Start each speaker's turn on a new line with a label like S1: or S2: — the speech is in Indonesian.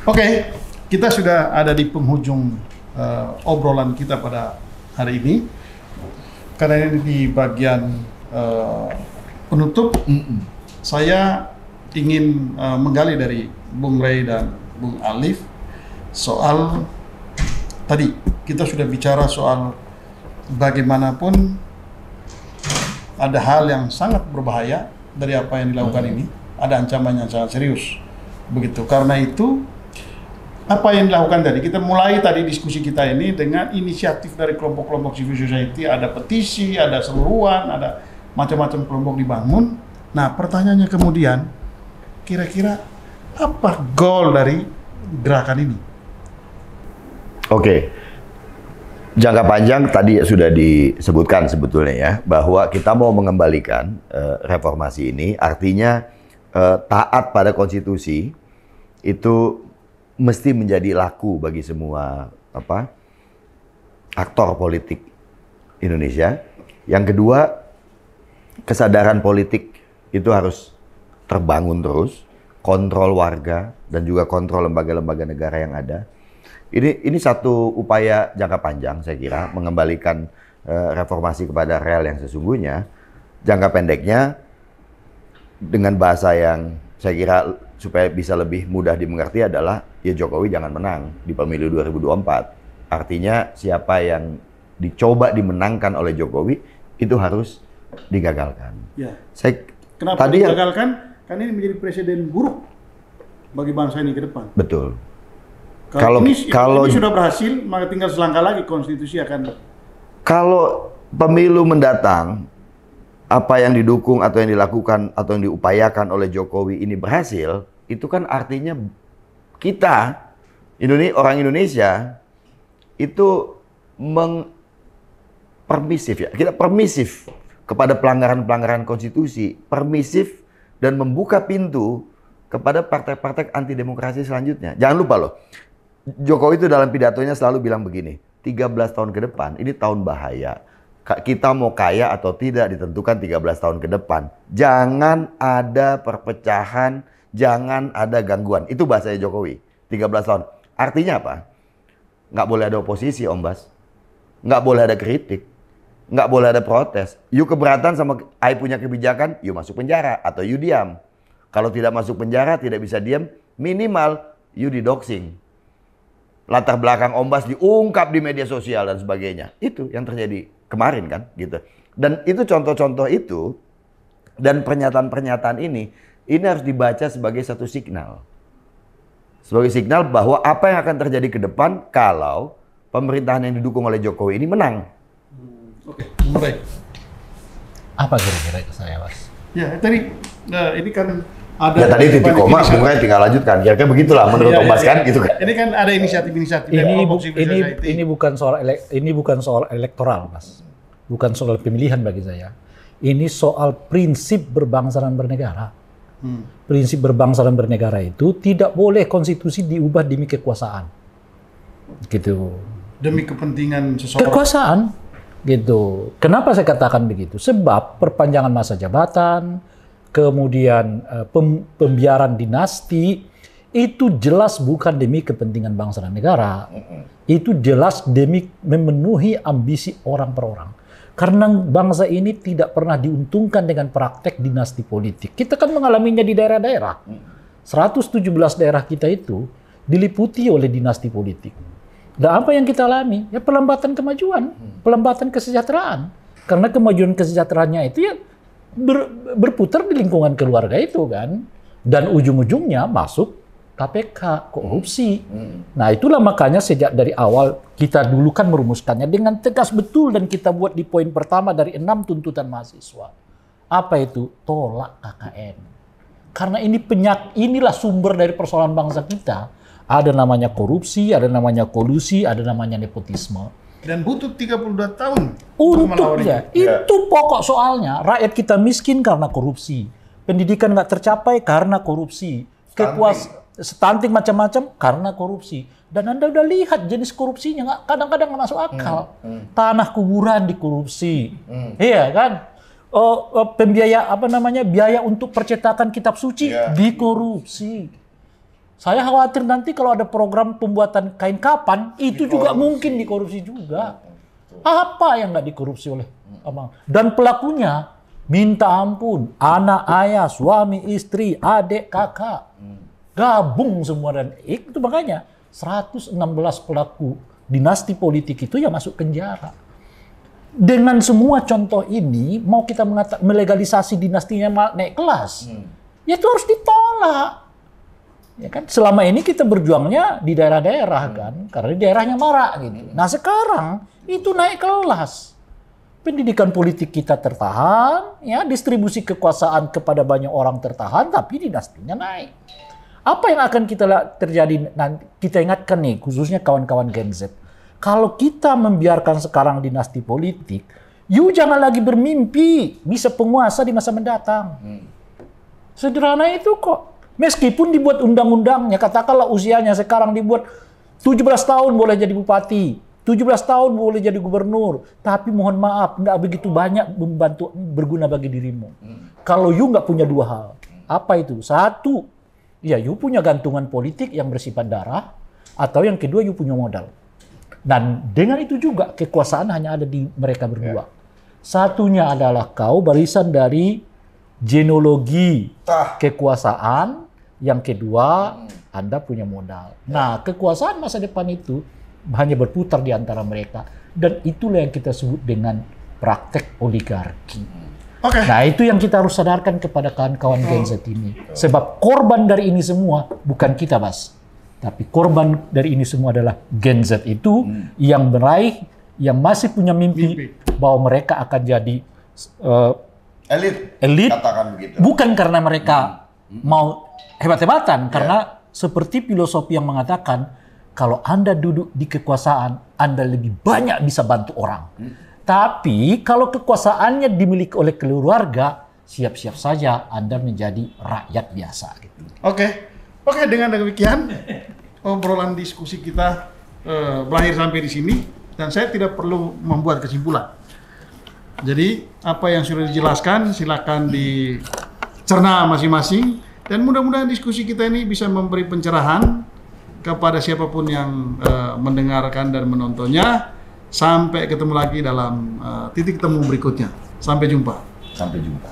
S1: Oke, kita sudah ada di penghujung obrolan kita pada hari ini. Karena ini di bagian penutup, saya ingin menggali dari Bung Rey dan Bung Alif soal tadi kita sudah bicara soal bagaimanapun ada hal yang sangat berbahaya dari apa yang dilakukan ini, ada ancaman yang sangat serius. Begitu. Karena itu apa yang dilakukan tadi, kita mulai tadi diskusi kita ini dengan inisiatif dari kelompok-kelompok civil society, ada petisi, ada seruan, ada macam-macam kelompok dibangun. Nah, pertanyaannya kemudian, kira-kira apa goal dari gerakan ini?
S2: Oke, jangka panjang tadi sudah disebutkan sebetulnya ya, bahwa kita mau mengembalikan reformasi ini, artinya taat pada konstitusi itu mesti menjadi laku bagi semua aktor politik Indonesia. Yang kedua, kesadaran politik itu harus terbangun terus, kontrol warga dan juga kontrol lembaga-lembaga negara yang ada. Ini satu upaya jangka panjang saya kira, mengembalikan reformasi kepada real yang sesungguhnya. Jangka pendeknya dengan bahasa yang saya kira supaya bisa lebih mudah dimengerti adalah ya Jokowi jangan menang di pemilu 2024. Artinya siapa yang dicoba dimenangkan oleh Jokowi itu harus digagalkan.
S1: Ya.
S2: tadi
S1: Kenapa digagalkan? Karena ini menjadi presiden buruk bagi bangsa ini ke depan.
S2: Betul.
S1: Kalau ini sudah berhasil, maka tinggal selangkah lagi konstitusi akan.
S2: Kalau pemilu mendatang apa yang didukung atau yang dilakukan atau yang diupayakan oleh Jokowi ini berhasil, itu kan artinya kita, orang Indonesia, itu permisif ya. Kita permisif kepada pelanggaran-pelanggaran konstitusi, permisif dan membuka pintu kepada partai-partai anti demokrasi selanjutnya. Jangan lupa loh, Jokowi itu dalam pidatonya selalu bilang begini, 13 tahun ke depan, ini tahun bahaya. Kita mau kaya atau tidak ditentukan 13 tahun ke depan. Jangan ada perpecahan, jangan ada gangguan. Itu bahasanya Jokowi, 13 tahun. Artinya apa? Nggak boleh ada oposisi, Om Bas. Nggak boleh ada kritik. Nggak boleh ada protes. You keberatan sama I punya kebijakan, you masuk penjara atau you diam. Kalau tidak masuk penjara, tidak bisa diam, minimal you didoxing. Latar belakang Om Bas diungkap di media sosial dan sebagainya. Itu yang terjadi kemarin kan, gitu. Dan itu contoh-contoh itu dan pernyataan-pernyataan ini harus dibaca sebagai satu signal. Sebagai signal bahwa apa yang akan terjadi ke depan kalau pemerintahan yang didukung oleh Jokowi ini menang.
S1: Oke, mulai.
S3: Apa kira-kira itu saya, Mas?
S1: Ya, tadi ini kan ada.
S2: Ya tadi titik koma, kemudian tinggal lanjutkan. Kira-kira begitulah menurut Om Bas kan, gitu kan?
S1: Ini kan ada inisiatif-inisiatif.
S3: Ini bukan soal elektoral, Mas. Bukan soal pemilihan bagi saya. Ini soal prinsip berbangsa dan bernegara. Prinsip berbangsa dan bernegara itu tidak boleh konstitusi diubah demi kekuasaan. Gitu.
S1: Demi kepentingan seseorang.
S3: Kekuasaan. Gitu. Kenapa saya katakan begitu? Sebab perpanjangan masa jabatan, kemudian pembiaran dinasti, itu jelas bukan demi kepentingan bangsa dan negara. Itu jelas demi memenuhi ambisi orang per orang. Karena bangsa ini tidak pernah diuntungkan dengan praktek dinasti politik. Kita kan mengalaminya di daerah-daerah. 117 daerah kita itu diliputi oleh dinasti politik. Dan apa yang kita alami? Ya pelambatan kemajuan, pelambatan kesejahteraan. Karena kemajuan kesejahteraannya itu ya berputar di lingkungan keluarga itu kan. Dan ujung-ujungnya masuk KPK, korupsi. Nah itulah makanya sejak dari awal kita dulu kan merumuskannya dengan tegas betul dan kita buat di poin pertama dari 6 tuntutan mahasiswa. Apa itu? Tolak KKN. Karena inilah sumber dari persoalan bangsa kita. Ada namanya korupsi, ada namanya kolusi, ada namanya nepotisme.
S1: Dan butuh 32 tahun.
S3: Untuknya, itu pokok soalnya. Rakyat kita miskin karena korupsi. Pendidikan nggak tercapai karena korupsi. Stunting macam-macam karena korupsi. Dan Anda udah lihat jenis korupsinya kadang-kadang nggak masuk akal. Tanah kuburan dikorupsi. Iya kan? Biaya untuk percetakan kitab suci dikorupsi. Saya khawatir nanti kalau ada program pembuatan kain kapan, itu juga mungkin dikorupsi juga. Apa yang nggak dikorupsi oleh abang? Dan pelakunya minta ampun, anak, ayah, suami, istri, adik, kakak, gabung semua, dan itu makanya 116 pelaku dinasti politik itu ya masuk penjara. Dengan semua contoh ini, mau kita mengatakan melegalisasi dinastinya naik kelas, ya itu harus ditolak. Ya kan? Selama ini kita berjuangnya di daerah-daerah kan, karena di daerahnya marak gitu. Nah sekarang itu naik kelas. Pendidikan politik kita tertahan, ya distribusi kekuasaan kepada banyak orang tertahan, tapi dinastinya naik. Apa yang akan terjadi nanti? Kita ingatkan nih, khususnya kawan-kawan Gen Z. Kalau kita membiarkan sekarang dinasti politik, you jangan lagi bermimpi bisa penguasa di masa mendatang. Sederhana itu kok. Meskipun dibuat undang-undangnya, katakanlah usianya sekarang dibuat 17 tahun boleh jadi bupati, 17 tahun boleh jadi gubernur, tapi mohon maaf, nggak begitu banyak membantu berguna bagi dirimu. Kalau you nggak punya dua hal, apa itu? Satu, ya you punya gantungan politik yang bersifat darah, atau yang kedua you punya modal. Dan dengan itu juga kekuasaan hanya ada di mereka berdua. Satunya adalah kau barisan dari genealogi kekuasaan, yang kedua Anda punya modal. Nah, kekuasaan masa depan itu hanya berputar di antara mereka, dan itulah yang kita sebut dengan praktek oligarki. Nah, itu yang kita harus sadarkan kepada kawan-kawan Gen Z ini. Sebab korban dari ini semua bukan kita, Bas. Tapi korban dari ini semua adalah Gen Z itu yang meraih, yang masih punya mimpi bahwa mereka akan jadi elit,
S2: katakan begitu.
S3: Bukan karena mereka mau hebat-hebatan, karena seperti filosofi yang mengatakan kalau Anda duduk di kekuasaan, Anda lebih banyak bisa bantu orang. Tapi kalau kekuasaannya dimiliki oleh keluarga, siap-siap saja Anda menjadi rakyat biasa. Gitu.
S1: Oke, dengan demikian obrolan diskusi kita berakhir sampai di sini, dan saya tidak perlu membuat kesimpulan. Jadi apa yang sudah dijelaskan silakan dicerna masing-masing, dan mudah-mudahan diskusi kita ini bisa memberi pencerahan kepada siapapun yang mendengarkan dan menontonnya. Sampai ketemu lagi dalam titik temu berikutnya. Sampai jumpa.
S2: Sampai jumpa.